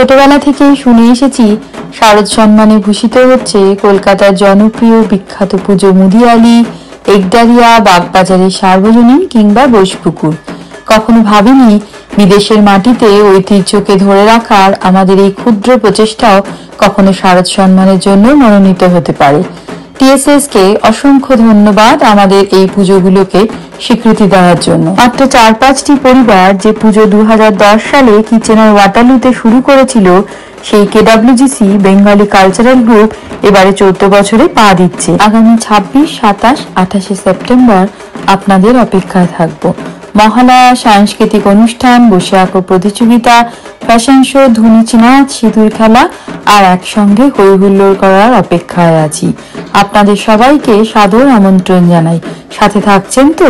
ছোটবেলা থেকেই শুনে এসেছি শারদ সম্মানে ভূষিত হচ্ছে কলকাতার জনপ্রিয় বিখ্যাত পুজো মুদিয়ালি, একডালিয়া, বাগবাজারের সার্বজনীন কিংবা বোসপুকুর। কখনো ভাবিনি বিদেশের মাটিতে ঐতিহ্যকে ধরে রাখার আমাদের এই ক্ষুদ্র প্রচেষ্টাও কখনো শারদ সম্মানের জন্য মনোনীত হতে পারে। টিএসএস কে অসংখ্য ধন্যবাদ আমাদের এই পুজোগুলোকে স্বীকৃতি দেওয়ার জন্য। মাত্র 4-5টি পরিবার যে পুজো 2010 সালে কিচেনার ওয়াটারলুতে শুরু করেছিল, সেই কেডব্লিউজিসি বেঙ্গলি কালচারাল গ্রুপ এবারে 14 বছরে পা দিচ্ছে। আগামী 26, 27, 28 সেপ্টেম্বর আপনাদের অপেক্ষায় থাকবো। মহালয়া, সাংস্কৃতিক অনুষ্ঠান, বসে আঁকো প্রতিযোগিতা, ফ্যাশন শো, ধুনুচি নাচ, সিঁদুর খেলা আর একসঙ্গে হই হুল্লোড় করার অপেক্ষায় আছি। আপনাদের সবাইকে সাদর আমন্ত্রণ জানাই। সাথে থাকছেন তো?